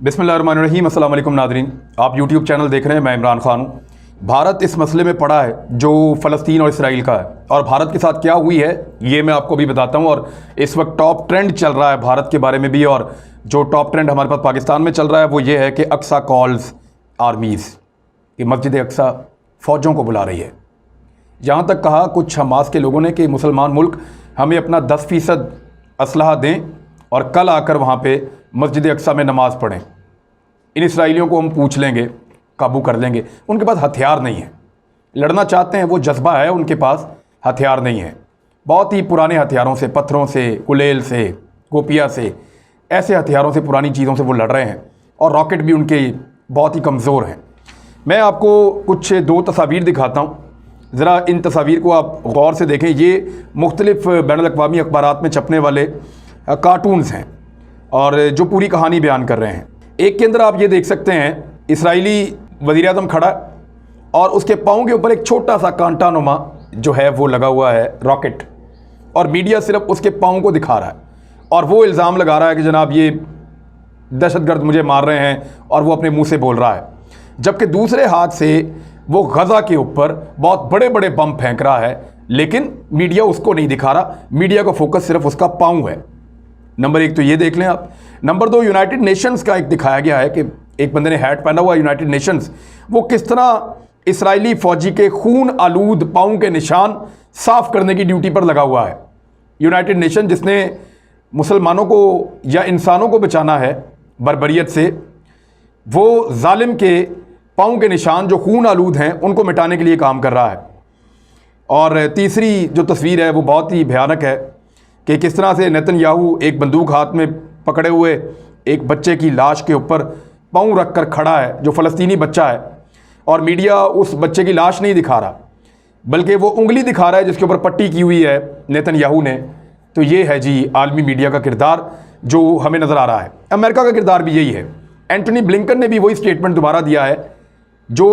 बिस्मिल्लाहिर्रहमानिर्रहीम। अस्सलाम वालेकुम नाज़रीन, आप यूट्यूब चैनल देख रहे हैं। मैं इमरान खान हूँ। भारत इस मसले में पड़ा है जो फ़लस्तीन और इसराइल का है, और भारत के साथ क्या हुई है ये मैं आपको भी बताता हूँ। और इस वक्त टॉप ट्रेंड चल रहा है भारत के बारे में भी, और जो टॉप ट्रेंड हमारे पास पाकिस्तान में चल रहा है वो ये है कि अक्सा कॉल्स आर्मीज़, कि मस्जिद अक्सा फ़ौजों को बुला रही है। यहाँ तक कहा कुछ हमास के लोगों ने कि मुसलमान मुल्क हमें अपना 10% असलहा दें और कल आकर वहाँ पे मस्जिद अक्सा में नमाज़ पढ़ें। इन इसराइलियों को हम पूछ लेंगे, काबू कर लेंगे। उनके पास हथियार नहीं है, लड़ना चाहते हैं, वो जज्बा है, उनके पास हथियार नहीं है। बहुत ही पुराने हथियारों से, पत्थरों से, कुलेल से, गोपिया से, ऐसे हथियारों से, पुरानी चीज़ों से वो लड़ रहे हैं, और रॉकेट भी उनके बहुत ही कमज़ोर हैं। मैं आपको कुछ 2 तस्वीर दिखाता हूँ, ज़रा इन तस्वीर को आप गौर से देखें। ये मुख्तलिफ़ बैनुल-अक़वामी अखबारात में छपने वाले कार्टून्स हैं और जो पूरी कहानी बयान कर रहे हैं। एक के अंदर आप ये देख सकते हैं, इसराइली वज़ीर-ए-आज़म खड़ा और उसके पाँव के ऊपर एक छोटा सा कांटानुमा जो है वो लगा हुआ है रॉकेट, और मीडिया सिर्फ उसके पाँव को दिखा रहा है और वो इल्ज़ाम लगा रहा है कि जनाब ये दहशतगर्द मुझे मार रहे हैं, और वो अपने मुंह से बोल रहा है। जबकि दूसरे हाथ से वो गज़ा के ऊपर बहुत बड़े बड़े बम फेंक रहा है, लेकिन मीडिया उसको नहीं दिखा रहा। मीडिया का फोकस सिर्फ उसका पाँव है। नंबर 1 तो ये देख लें आप। नंबर 2, यूनाइटेड नेशंस का एक दिखाया गया है कि एक बंदे ने हैट पहना हुआ यूनाइटेड नेशंस, वो किस तरह इसराइली फ़ौजी के खून आलूद पाँव के निशान साफ़ करने की ड्यूटी पर लगा हुआ है। यूनाइटेड नेशन जिसने मुसलमानों को या इंसानों को बचाना है बर्बरियत से, वो जालिम के पाँव के निशान जो खून आलूद हैं उनको मिटाने के लिए काम कर रहा है। और तीसरी जो तस्वीर है वो बहुत ही भयानक है कि किस तरह से नेतन्याहू एक बंदूक हाथ में पकड़े हुए एक बच्चे की लाश के ऊपर पाँव रख कर खड़ा है, जो फ़लस्तीनी बच्चा है, और मीडिया उस बच्चे की लाश नहीं दिखा रहा बल्कि वो उंगली दिखा रहा है जिसके ऊपर पट्टी की हुई है नेतन्याहू ने। तो ये है जी आलमी मीडिया का किरदार जो हमें नज़र आ रहा है। अमेरिका का किरदार भी यही है। एंटनी ब्लिंकन ने भी वही स्टेटमेंट दोबारा दिया है जो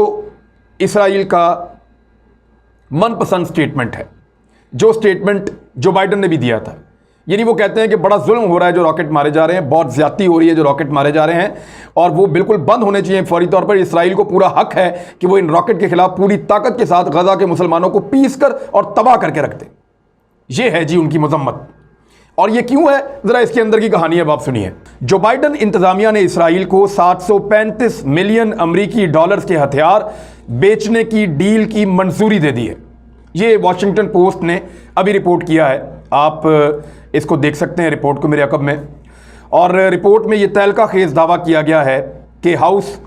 इसराइल का मनपसंद स्टेटमेंट है, जो स्टेटमेंट जो बाइडन ने भी दिया था। यानी वो कहते हैं कि बड़ा जुल्म हो रहा है जो रॉकेट मारे जा रहे हैं, बहुत ज़्यादती हो रही है जो रॉकेट मारे जा रहे हैं, और वो बिल्कुल बंद होने चाहिए फौरी तौर पर। इसराइल को पूरा हक है कि वो इन रॉकेट के खिलाफ पूरी ताकत के साथ गजा के मुसलमानों को पीस कर और तबाह करके रख दे। ये है जी उनकी मजम्मत। और ये क्यों है, ज़रा इसके अंदर की कहानी अब आप सुनिए। जो बाइडन इंतजामिया ने इसराइल को 735 मिलियन अमरीकी डॉलर्स के हथियार बेचने की डील की मंजूरी दे दी है। ये वॉशिंगटन पोस्ट ने अभी रिपोर्ट किया है, आप इसको देख सकते हैं रिपोर्ट को मेरे अकब में। और रिपोर्ट में ये तहलका खेज दावा किया गया है कि house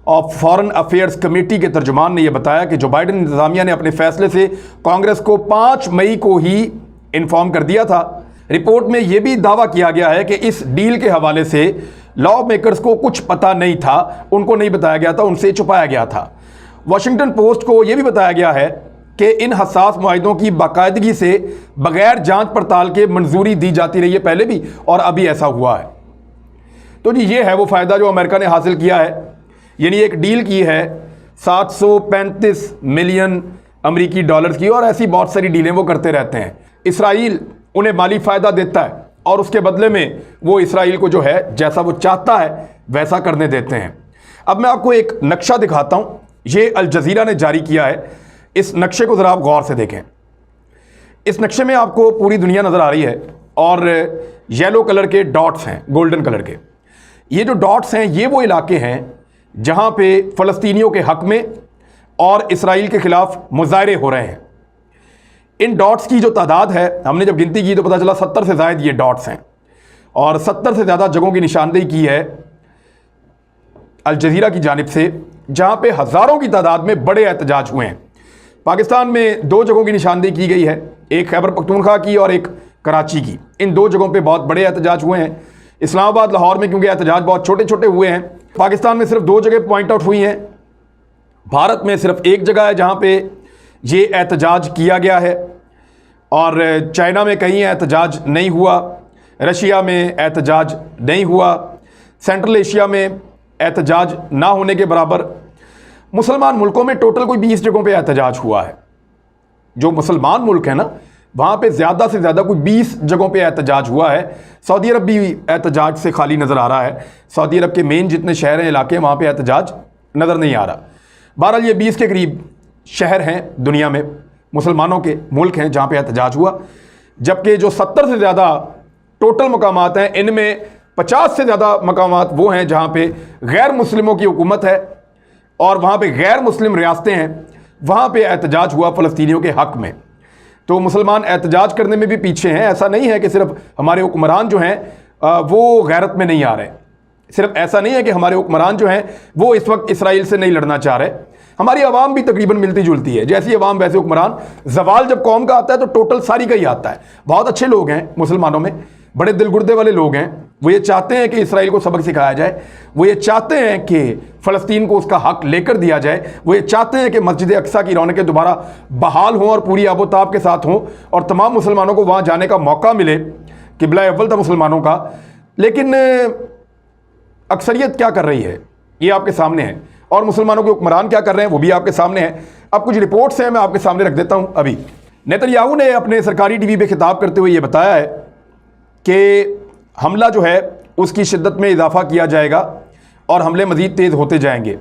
of foreign affairs committee के तर्जुमान ने यह बताया कि जो बाइडन इंतजामिया ने अपने फैसले से कांग्रेस को 5 मई को ही इन्फॉर्म कर दिया था। रिपोर्ट में यह भी दावा किया गया है कि इस डील के हवाले से लॉ मेकर्स को कुछ पता नहीं था, उनको नहीं बताया गया था, उनसे छुपाया गया था। वॉशिंगटन पोस्ट को यह भी बताया गया है कि इन हसास मुआहिदों की बाकायदगी से बगैर जांच पड़ताल के मंजूरी दी जाती रही है पहले भी, और अभी ऐसा हुआ है। तो जी ये है वो फ़ायदा जो अमेरिका ने हासिल किया है। यानी एक डील की है 735 मिलियन अमरीकी डॉलर्स की, और ऐसी बहुत सारी डीलें वो करते रहते हैं। इसराइल उन्हें माली फ़ायदा देता है और उसके बदले में वो इसराइल को जो है जैसा वो चाहता है वैसा करने देते हैं। अब मैं आपको एक नक्शा दिखाता हूँ, ये अल जज़ीरा ने जारी किया है। इस नक्शे को ज़रा आप गौर से देखें। इस नक्शे में आपको पूरी दुनिया नज़र आ रही है, और येलो कलर के डॉट्स हैं, गोल्डन कलर के। ये जो डॉट्स हैं ये वो इलाके हैं जहाँ पे फ़लस्तीनियों के हक़ में और इसराइल के ख़िलाफ़ मुज़ाहरे हो रहे हैं। इन डॉट्स की जो तादाद है, हमने जब गिनती की तो पता चला 70 से ज़ायद ये डॉट्स हैं, और 70 से ज़्यादा जगहों की निशानदेही की है अल जज़ीरा की जानिब से, जहाँ पे हज़ारों की तादाद में बड़े एहतजाज हुए हैं। पाकिस्तान में 2 जगहों की निशानदेही की गई है, एक खैबर पख्तूनख्वा की और एक कराची की। इन 2 जगहों पे बहुत बड़े एहतजाज हुए हैं। इस्लामाबाद, लाहौर में क्योंकि एहतजाज बहुत छोटे छोटे हुए हैं। पाकिस्तान में सिर्फ 2 जगह पॉइंट आउट हुई हैं। भारत में सिर्फ एक जगह है जहाँ पे ये एहतजाज किया गया है, और चाइना में कहीं एहतजाज नहीं हुआ, रशिया में एहतजाज नहीं हुआ, सेंट्रल एशिया में एहतजाज ना होने के बराबर। मुसलमान मुल्कों में टोटल कोई 20 जगहों पे एहतजाज हुआ है। जो मुसलमान मुल्क है ना, वहाँ पे ज़्यादा से ज़्यादा कोई 20 जगहों पे एहतजाज हुआ है। सऊदी अरब भी एहतजाज से खाली नज़र आ रहा है। सऊदी अरब के मेन जितने शहर हैं, इलाके, वहाँ पे एहतजाज नज़र नहीं आ रहा। बहरहाल ये 20 के करीब शहर हैं दुनिया में, मुसलमानों के मुल्क हैं जहाँ पे एहतजाज हुआ, जबकि जो 70 से ज़्यादा टोटल मकामात हैं, इनमें 50 से ज़्यादा मकामात वो हैं जहाँ पे गैर मुस्लिमों की हुकूमत है और वहाँ पे गैर मुस्लिम रियासतें हैं, वहाँ पे एहतजाज हुआ फ़लस्तीनियों के हक़ में। तो मुसलमान एहतजाज करने में भी पीछे हैं। ऐसा नहीं है कि सिर्फ हमारे हुक्मरान जो हैं वो गैरत में नहीं आ रहे, सिर्फ ऐसा नहीं है कि हमारे हुक्मरान जो हैं वो इस वक्त इसराइल से नहीं लड़ना चाह रहे। हमारी आवाम भी तकरीबन मिलती जुलती है, जैसी आवाम वैसे हुक्मरान। जवाल जब कौम का आता है तो टोटल सारी का ही आता है। बहुत अच्छे लोग हैं मुसलमानों में, बड़े दिलगुर्दे वाले लोग हैं। वो ये चाहते हैं कि इसराइल को सबक सिखाया जाए, वो ये चाहते हैं कि फ़लस्तीन को उसका हक लेकर दिया जाए, वो ये चाहते हैं कि मस्जिद अक्सा की रौनकें दोबारा बहाल हों और पूरी आबोताब के साथ हों और तमाम मुसलमानों को वहाँ जाने का मौका मिले। किबला अव्वल था मुसलमानों का। लेकिन अक्सरियत क्या कर रही है ये आपके सामने है, और मुसलमानों के हुक्मरान क्या कर रहे हैं वो भी आपके सामने है। अब कुछ रिपोर्ट्स हैं, मैं आपके सामने रख देता हूँ। अभी नेतन्याहू ने अपने सरकारी टीवी पे खिताब करते हुए ये बताया है कि हमला जो है उसकी शिद्दत में इजाफा किया जाएगा और हमले मज़ीद तेज़ होते जाएंगे।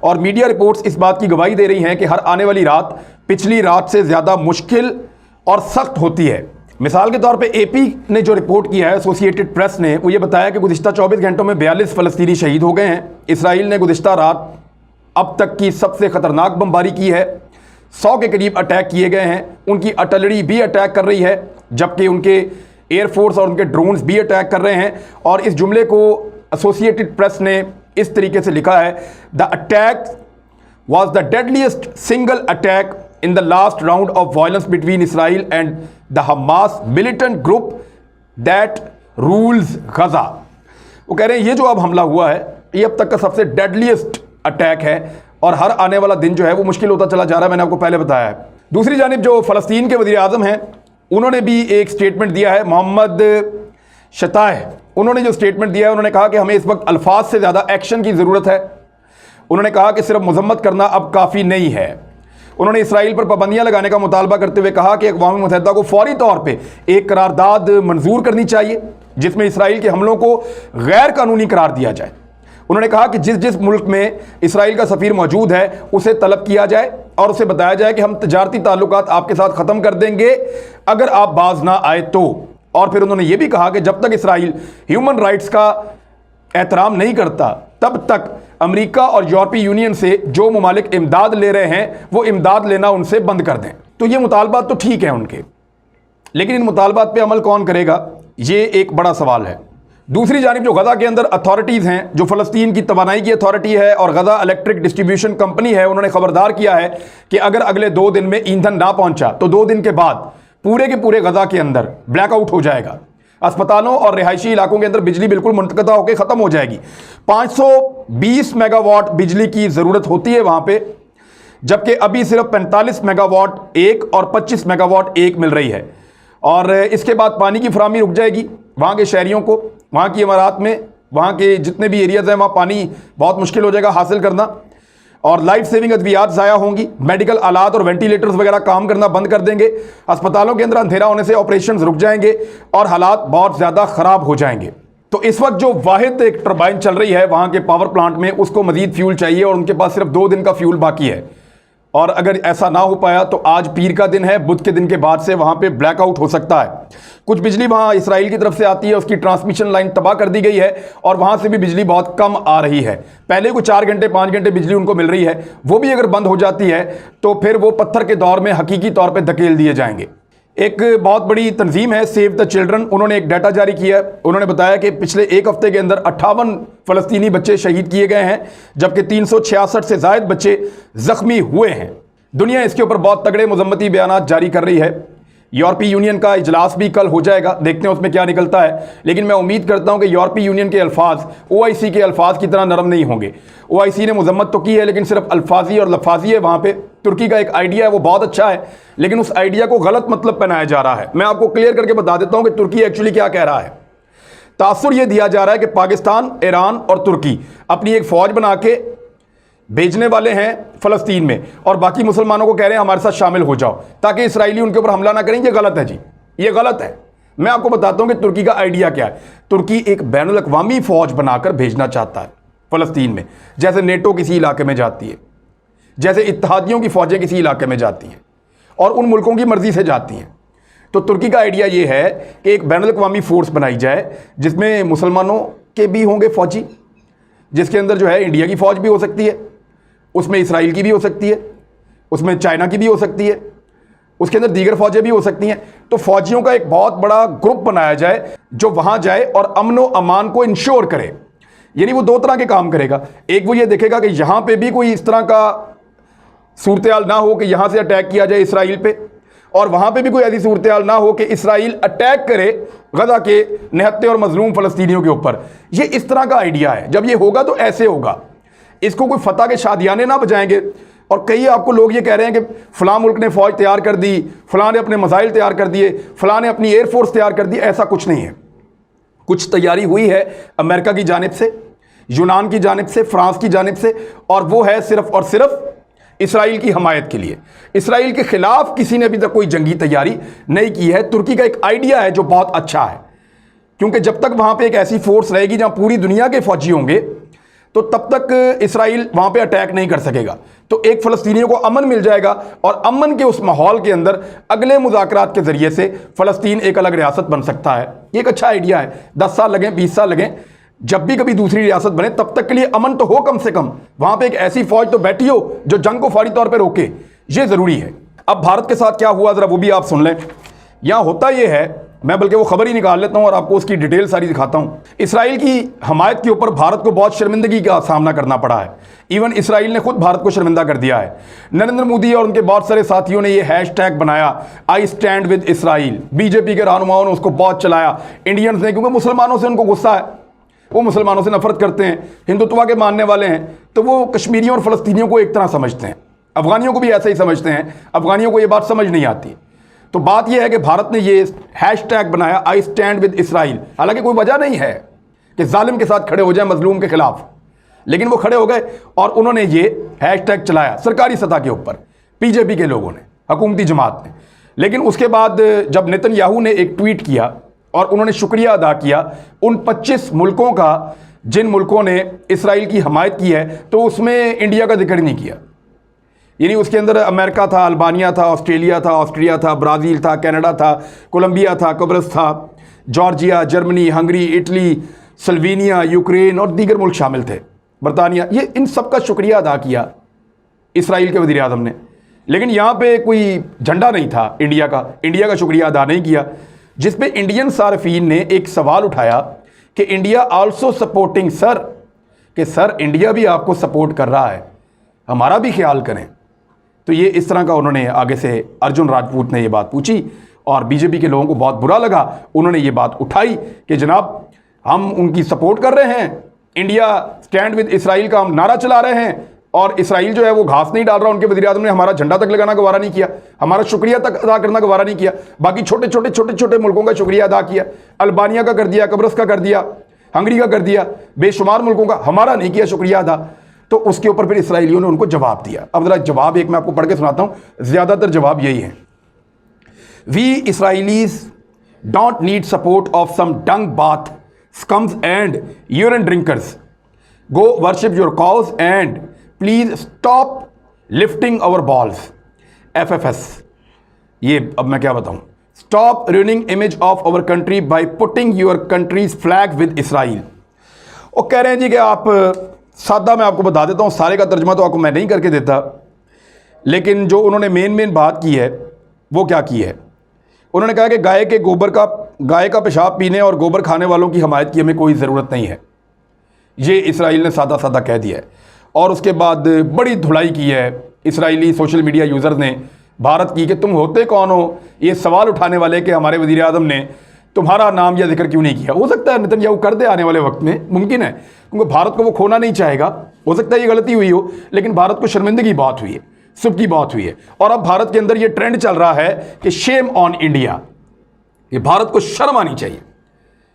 और मीडिया रिपोर्ट्स इस बात की गवाही दे रही हैं कि हर आने वाली रात पिछली रात से ज़्यादा मुश्किल और सख्त होती है। मिसाल के तौर पे एपी ने जो रिपोर्ट किया है, एसोसिएटेड प्रेस ने, वो ये बताया कि गुज़िश्ता 24 घंटों में 42 फ़लस्तीनी शहीद हो गए हैं। इसराइल ने गुज़िश्ता रात अब तक की सबसे ख़तरनाक बमबारी की है। 100 के करीब अटैक किए गए हैं। उनकी आर्टिलरी भी अटैक कर रही है, जबकि उनके एयरफोर्स और उनके ड्रोन्स भी अटैक कर रहे हैं। और इस जुमले को एसोसिएटेड प्रेस ने इस तरीके से लिखा है, the attack was the deadliest single attack in the last round of violence between Israel and the Hamas militant group that rules Gaza। वो कह रहे हैं ये जो अब हमला हुआ है ये अब तक का सबसे डेडलीस्ट अटैक है और हर आने वाला दिन जो है वो मुश्किल होता चला जा रहा है। मैंने आपको पहले बताया है। दूसरी जानिब जो फ़लस्तीन के वज़ीर आज़म हैं उन्होंने भी एक स्टेटमेंट दिया है। मोहम्मद शताह, उन्होंने जो स्टेटमेंट दिया है, उन्होंने कहा कि हमें इस वक्त अल्फाज से ज़्यादा एक्शन की ज़रूरत है। उन्होंने कहा कि सिर्फ मजम्मत करना अब काफ़ी नहीं है। उन्होंने इसराइल पर पाबंदियां लगाने का मुतालबा करते हुए कहा कि अक़वाम मुत्तहिदा को फौरी तौर पे एक करारदाद मंजूर करनी चाहिए जिसमें इसराइल के हमलों को गैर कानूनी करार दिया जाए। उन्होंने कहा कि जिस जिस मुल्क में इसराइल का सफ़ीर मौजूद है उसे तलब किया जाए और उसे बताया जाए कि हम तजारती ताल्लुकात आपके साथ ख़त्म कर देंगे अगर आप बाज ना आए तो। और फिर उन्होंने ये भी कहा कि जब तक इसराइल ह्यूमन राइट्स का एहतराम नहीं करता तब तक अमेरिका और यूरोपीय यूनियन से जो ममालिक इमदाद ले रहे हैं वो इमदाद लेना उनसे बंद कर दें। तो ये मुतालबात तो ठीक है उनके, लेकिन इन मुतालबात पे अमल कौन करेगा ये एक बड़ा सवाल है। दूसरी जानिब जो गज़ा के अंदर अथॉरिटीज़ हैं, जो फ़लस्तीन की तवानाई की अथॉरिटी है और गज़ा इलेक्ट्रिक डिस्ट्रीब्यूशन कंपनी है, उन्होंने खबरदार किया है कि अगर अगले 2 दिन में ईंधन ना पहुँचा तो 2 दिन के बाद पूरे के पूरे गज़ा के अंदर ब्लैकआउट हो जाएगा। अस्पतालों और रिहायशी इलाकों के अंदर बिजली बिल्कुल मुनक़ता होकर ख़त्म हो जाएगी। 520 मेगावाट बिजली की ज़रूरत होती है वहाँ पे, जबकि अभी सिर्फ 45 मेगावाट एक और 25 मेगावाट एक मिल रही है। और इसके बाद पानी की फराहमी रुक जाएगी वहाँ के शहरियों को। वहाँ की इमारात में, वहाँ के जितने भी एरियाज़ हैं वहाँ पानी बहुत मुश्किल हो जाएगा हासिल करना, और लाइफ सेविंग अद्वियात ज़ाया होंगी। मेडिकल आलात और वेंटिलेटर्स वगैरह काम करना बंद कर देंगे। अस्पतालों के अंदर अंधेरा होने से ऑपरेशंस रुक जाएंगे और हालात बहुत ज़्यादा ख़राब हो जाएंगे। तो इस वक्त जो वाहिद एक टर्बाइन चल रही है वहाँ के पावर प्लांट में, उसको मज़ीद फ्यूल चाहिए और उनके पास सिर्फ 2 दिन का फ्यूल बाकी है। और अगर ऐसा ना हो पाया तो आज पीर का दिन है, बुध के दिन के बाद से वहाँ पे ब्लैकआउट हो सकता है। कुछ बिजली वहाँ इसराइल की तरफ से आती है, उसकी ट्रांसमिशन लाइन तबाह कर दी गई है और वहाँ से भी बिजली बहुत कम आ रही है। पहले को 4 घंटे 5 घंटे बिजली उनको मिल रही है, वो भी अगर बंद हो जाती है तो फिर वो पत्थर के दौर में हकीकी तौर पर धकेल दिए जाएंगे। एक बहुत बड़ी तंजीम है सेव द चिल्ड्रन, उन्होंने एक डाटा जारी किया। उन्होंने बताया कि पिछले 1 हफ्ते के अंदर 58 फ़लस्तीनी बच्चे शहीद किए गए हैं, जबकि 366 से ज़ायद बच्चे ज़ख्मी हुए हैं। दुनिया इसके ऊपर बहुत तगड़े मजम्मती बयान जारी कर रही है। यूरोपीय यूनियन का इजलास भी कल हो जाएगा, देखते हैं उसमें क्या निकलता है। लेकिन मैं उम्मीद करता हूं कि यूरोपीय यूनियन के अल्फाज OIC के अल्फाज की तरह नरम नहीं होंगे। OIC ने मजम्मत तो की है लेकिन सिर्फ अल्फाजी और लफाजी है। वहाँ पे तुर्की का एक आइडिया है वो बहुत अच्छा है, लेकिन उस आइडिया को गलत मतलब पहनाया जा रहा है। मैं आपको क्लियर करके बता देता हूँ कि तुर्की एक्चुअली क्या कह रहा है। तासुर ये दिया जा रहा है कि पाकिस्तान, ईरान और तुर्की अपनी एक फ़ौज बना के भेजने वाले हैं फ़लस्तीन में और बाकी मुसलमानों को कह रहे हैं हमारे साथ शामिल हो जाओ ताकि इसराइली उनके ऊपर हमला ना करें। ये गलत है जी, ये गलत है। मैं आपको बताता हूं कि तुर्की का आइडिया क्या है। तुर्की एक बैनुल अक़वामी फ़ौज बनाकर भेजना चाहता है फ़लस्तीन में, जैसे नेटो किसी इलाके में जाती है, जैसे इत्तेहादियों की फ़ौजें किसी इलाके में जाती हैं और उन मुल्कों की मर्ज़ी से जाती हैं। तो तुर्की का आइडिया ये है कि एक बैनुल अक़वामी फ़ोर्स बनाई जाए जिसमें मुसलमानों के भी होंगे फ़ौजी, जिसके अंदर जो है इंडिया की फ़ौज भी हो सकती है, उसमें इसराइल की भी हो सकती है, उसमें चाइना की भी हो सकती है, उसके अंदर दीगर फ़ौजें भी हो सकती हैं। तो फ़ौजियों का एक बहुत बड़ा ग्रुप बनाया जाए जो वहाँ जाए और अमन व अमान को इंश्योर करे। यानी वो दो तरह के काम करेगा। एक वो ये देखेगा कि यहाँ पे भी कोई इस तरह का सूरत हाल ना हो कि यहाँ से अटैक किया जाए इसराइल पे, और वहाँ पे भी कोई ऐसी सूरत हाल ना हो कि इसराइल अटैक करे गजा के निहत्ते और मजलूम फ़लस्तीनियों के ऊपर। ये इस तरह का आइडिया है। जब ये होगा तो ऐसे होगा, इसको कोई फतह के शादियाने ना बजाएंगे। और कई आपको लोग ये कह रहे हैं कि फ़लाँ मुल्क ने फ़ौज तैयार कर दी, फ़लाँ ने अपने मसाइल तैयार कर दिए, फ़लाँ ने अपनी एयरफोर्स तैयार कर दी। ऐसा कुछ नहीं है। कुछ तैयारी हुई है अमेरिका की जानिब से, यूनान की जानिब से, फ्रांस की जानिब से, और वो है सिर्फ़ और सिर्फ इसराइल की हमायत के लिए। इसराइल के ख़िलाफ़ किसी ने अभी तक कोई जंगी तैयारी नहीं की है। तुर्की का एक आइडिया है जो बहुत अच्छा है, क्योंकि जब तक वहाँ पे एक ऐसी फोर्स रहेगी जहाँ पूरी दुनिया के फ़ौजी होंगे तो तब तक इसराइल वहाँ पे अटैक नहीं कर सकेगा। तो एक फ़लस्तीनियों को अमन मिल जाएगा और अमन के उस माहौल के अंदर अगले मुज़ाकरात के ज़रिए से फ़लस्तीन एक अलग रियासत बन सकता है। ये एक अच्छा आइडिया है। 10 साल लगें, 20 साल लगें, जब भी कभी दूसरी रियासत बने तब तक के लिए अमन तो हो, कम से कम वहाँ पे एक ऐसी फ़ौज तो बैठी हो जो जंग को फौरी तौर पर रोके। ये ज़रूरी है। अब भारत के साथ क्या हुआ ज़रा वो भी आप सुन लें। यहाँ होता ये है, मैं बल्कि वो खबर ही निकाल लेता हूं और आपको उसकी डिटेल सारी दिखाता हूं। इसराइल की हमायत के ऊपर भारत को बहुत शर्मिंदगी का सामना करना पड़ा है। इवन इसराइल ने खुद भारत को शर्मिंदा कर दिया है। नरेंद्र मोदी और उनके बहुत सारे साथियों ने ये हैशटैग बनाया, I stand with Israel. BJP के रहनुमाओं ने उसको बहुत चलाया, इंडियंस ने, क्योंकि मुसलमानों से उनको गुस्सा है, वो मुसलमानों से नफरत करते हैं, हिंदुत्व के मानने वाले हैं। तो वो कश्मीरियों और फ़लस्तीनियों को एक तरह समझते हैं, अफगानियों को भी ऐसा ही समझते हैं। अफगानियों को ये बात समझ नहीं आती। तो बात यह है कि भारत ने ये हैशटैग बनाया, आई स्टैंड विद इसराइल। हालांकि कोई वजह नहीं है कि जालिम के साथ खड़े हो जाए, मजलूम के खिलाफ, लेकिन वो खड़े हो गए और उन्होंने ये हैशटैग चलाया सरकारी सतह के ऊपर, बीजेपी के लोगों ने, हुकूमती जमात ने। लेकिन उसके बाद जब नेतन्याहू ने एक ट्वीट किया और उन्होंने शुक्रिया अदा किया उन 25 मुल्कों का जिन मुल्कों ने इसराइल की हमायत की है, तो उसमें इंडिया का जिक्र नहीं किया। यानी उसके अंदर अमेरिका था, अल्बानिया था, ऑस्ट्रेलिया था, ऑस्ट्रिया था, ब्राज़ील था, कनाडा था, कोलंबिया था, कब्रस था, Georgia, Germany, Hungary, Italy, Slovenia, Ukraine और दीगर मुल्क शामिल थे, बरतानिया। ये इन सब का शुक्रिया अदा किया इसराइल के वज़ीर आज़म ने। लेकिन यहाँ पे कोई झंडा नहीं था इंडिया का शुक्रिया अदा नहीं किया, जिस पे इंडियन सार्फिन ने एक सवाल उठाया कि इंडिया आल्सो सपोर्टिंग सर, कि सर इंडिया भी आपको सपोर्ट कर रहा है, हमारा भी ख्याल करें। तो ये इस तरह का उन्होंने आगे से अर्जुन राजपूत ने ये बात पूछी और बीजेपी के लोगों को बहुत बुरा लगा। उन्होंने ये बात उठाई कि जनाब हम उनकी सपोर्ट कर रहे हैं, इंडिया स्टैंड विद इसराइल का हम नारा चला रहे हैं और इसराइल जो है वो घास नहीं डाल रहा। उनके वज़ीर आज़म ने हमारा झंडा तक लगाना गवारा नहीं किया, हमारा शुक्रिया तक अदा करना गवारा नहीं किया। बाकी छोटे छोटे मुल्कों का शुक्रिया अदा किया, अल्बानिया का कर दिया, कब्रस का कर दिया, हंगरी का कर दिया, बेशुमार मुल्कों का, हमारा नहीं किया शुक्रिया अदा। तो उसके ऊपर फिर इसराइलियों ने उनको जवाब दिया। अब जरा जवाब एक मैं आपको पढ़ के सुनाता हूं। ज्यादातर जवाब यही है, we Israelis don't need support of some dung bath scums and urine drinkers, go worship your cows and please stop lifting our balls. FFS, ये अब मैं क्या बताऊं, stop ruining image of our country by putting your country's flag with Israel. वो कह रहे हैं जी कि आप, सादा मैं आपको बता देता हूँ, सारे का तर्जुमा तो आपको मैं नहीं करके देता, लेकिन जो उन्होंने मेन बात की है वो क्या की है, उन्होंने कहा कि गाय का पेशाब पीने और गोबर खाने वालों की हमायत की हमें कोई ज़रूरत नहीं है। ये इसराइल ने सादा कह दिया है। और उसके बाद बड़ी धुलाई की है इसराइली सोशल मीडिया यूज़र्स ने भारत की कि तुम होते कौन हो ये सवाल उठाने वाले कि हमारे वज़ीर आज़म ने तुम्हारा नाम या जिक्र क्यों नहीं किया। हो सकता है नेतन्याहू कर दे आने वाले वक्त में, मुमकिन है, क्योंकि भारत को वो खोना नहीं चाहेगा। हो सकता है ये गलती हुई हो, लेकिन भारत को शर्मिंदगी बहुत हुई है, सुब की बहुत हुई है। और अब भारत के अंदर ये ट्रेंड चल रहा है कि शेम ऑन इंडिया, ये भारत को शर्म आनी चाहिए,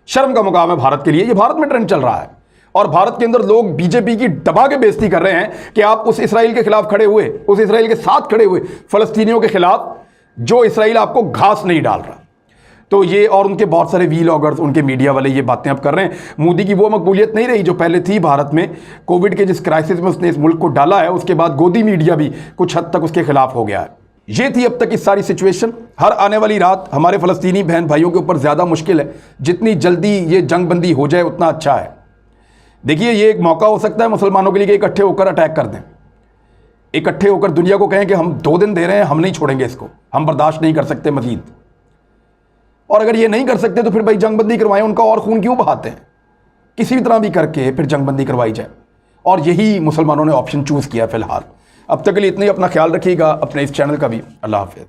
शर्म का मुकाम है भारत के लिए, ये भारत में ट्रेंड चल रहा है। और भारत के अंदर लोग बीजेपी की दबा के बेइज्जती कर रहे हैं कि आप उस इसराइल के खिलाफ खड़े हुए, उस इसराइल के साथ खड़े हुए फलस्तीनियों के खिलाफ जो इसराइल आपको घास नहीं डाल रहा। तो ये और उनके बहुत सारे वीलॉगर्स, उनके मीडिया वाले ये बातें अब कर रहे हैं। मोदी की वो मकबूलियत नहीं रही जो पहले थी भारत में। कोविड के जिस क्राइसिस में उसने इस मुल्क को डाला है, उसके बाद गोदी मीडिया भी कुछ हद तक उसके खिलाफ हो गया है। ये थी अब तक की सारी सिचुएशन। हर आने वाली रात हमारे फलस्तीनी बहन भाइयों के ऊपर ज़्यादा मुश्किल है। जितनी जल्दी ये जंगबंदी हो जाए उतना अच्छा है। देखिए, ये एक मौका हो सकता है मुसलमानों के लिए कि इकट्ठे होकर अटैक कर दें, इकट्ठे होकर दुनिया को कहें कि हम 2 दिन दे रहे हैं, हम नहीं छोड़ेंगे इसको, हम बर्दाश्त नहीं कर सकते मजीद। और अगर ये नहीं कर सकते तो फिर भाई जंगबंदी करवाएं, उनका और खून क्यों बहाते हैं? किसी भी तरह भी करके फिर जंगबंदी करवाई जाए। और यही मुसलमानों ने ऑप्शन चूज़ किया फिलहाल। अब तक के लिए इतनी, अपना ख्याल रखिएगा, अपने इस चैनल का भी। अल्लाह हाफिज़।